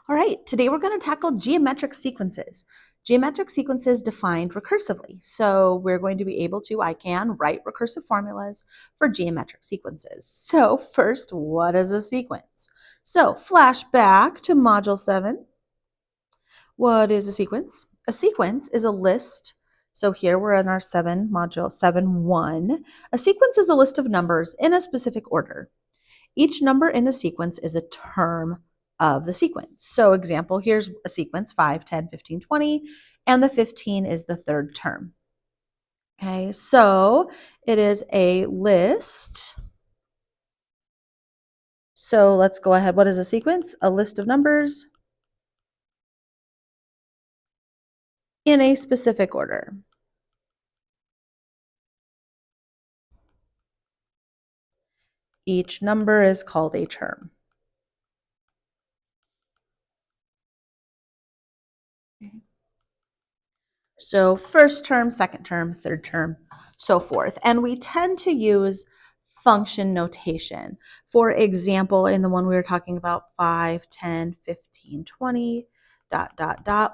All right, today we're going to tackle geometric sequences. Geometric sequences defined recursively. So we're going to be able to, I can, write recursive formulas for geometric sequences. So first, what is a sequence? So flash back to Module 7. What is a sequence? A sequence is a list. So here we're in our Module 7.1. A sequence is a list of numbers in a specific order. Each number in a sequence is a term of the sequence. So example, here's a sequence 5, 10, 15, 20, and the 15 is the third term. Okay, so it is a list. So let's go ahead. What is a sequence? A list of numbers in a specific order. Each number is called a term. Okay. So first term, second term, third term, so forth. And we tend to use function notation. For example, in the one we were talking about, 5, 10, 15, 20, ...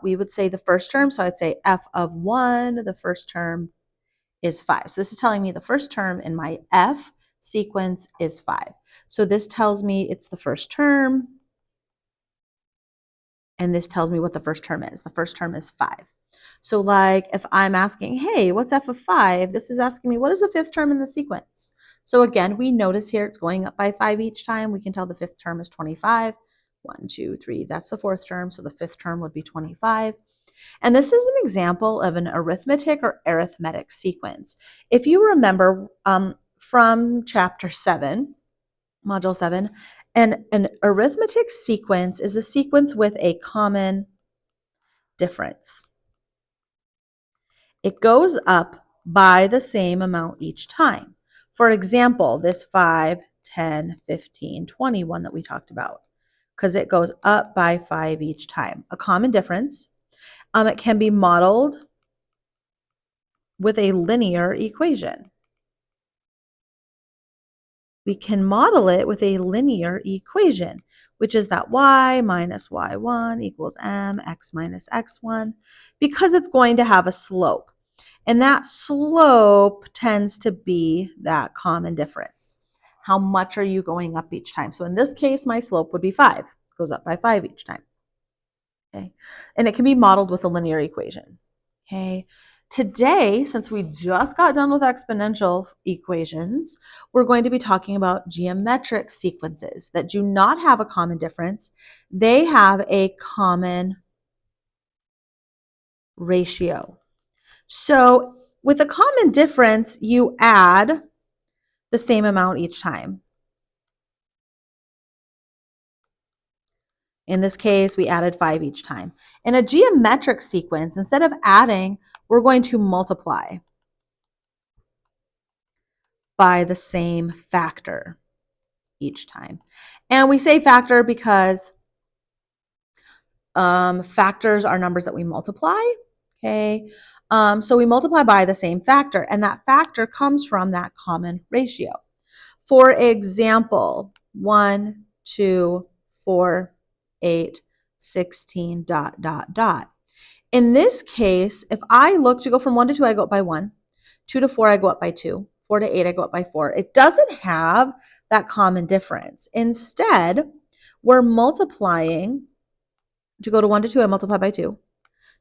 we would say the first term. So I'd say f of 1, the first term is 5. So this is telling me the first term in my f sequence is 5. So this tells me it's the first term, and this tells me what the first term is. The first term is 5. So like if I'm asking, hey, what's f of 5? This is asking me, what is the fifth term in the sequence? So again, we notice here it's going up by 5 each time. We can tell the fifth term is 25. 1, 2, 3, that's the fourth term. So the fifth term would be 25. And this is an example of an arithmetic or arithmetic sequence. If you remember from chapter 7, module 7, an arithmetic sequence is a sequence with a common difference. It goes up by the same amount each time. For example, this 5, 10, 15, 21 that we talked about, because it goes up by 5 each time. A common difference. It can be modeled with a linear equation. We can model it with a linear equation, which is that y minus y1 equals mx minus x1, because it's going to have a slope. And that slope tends to be that common difference. How much are you going up each time? So in this case, my slope would be 5. It goes up by 5 each time. Okay. And it can be modeled with a linear equation. Okay. Today, since we just got done with exponential equations, we're going to be talking about geometric sequences that do not have a common difference. They have a common ratio. So with a common difference, you add the same amount each time. In this case, we added 5 each time. In a geometric sequence, instead of adding, we're going to multiply by the same factor each time. And we say factor because factors are numbers that we multiply. Okay, so we multiply by the same factor, and that factor comes from that common ratio. For example, 1, 2, 4, 8, 16, ... In this case, if I look to go from 1 to 2, I go up by 1. 2 to 4, I go up by 2. 4 to 8, I go up by 4. It doesn't have that common difference. Instead, we're multiplying. To go to 1 to 2, I multiply by 2.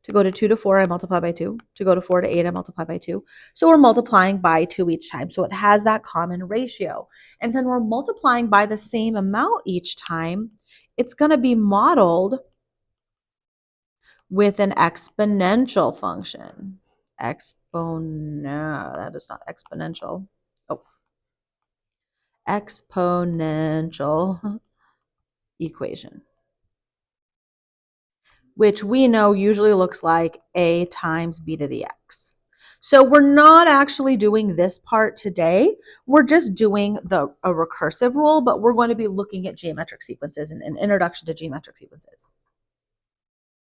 To go to 2 to 4, I multiply by 2. To go to 4 to 8, I multiply by 2. So we're multiplying by 2 each time. So it has that common ratio. And since we're multiplying by the same amount each time, it's going to be modeled with an exponential function. That is not exponential. Oh, exponential equation, which we know usually looks like a times b to the x. So we're not actually doing this part today. We're just doing a recursive rule, but we're going to be looking at geometric sequences and an introduction to geometric sequences.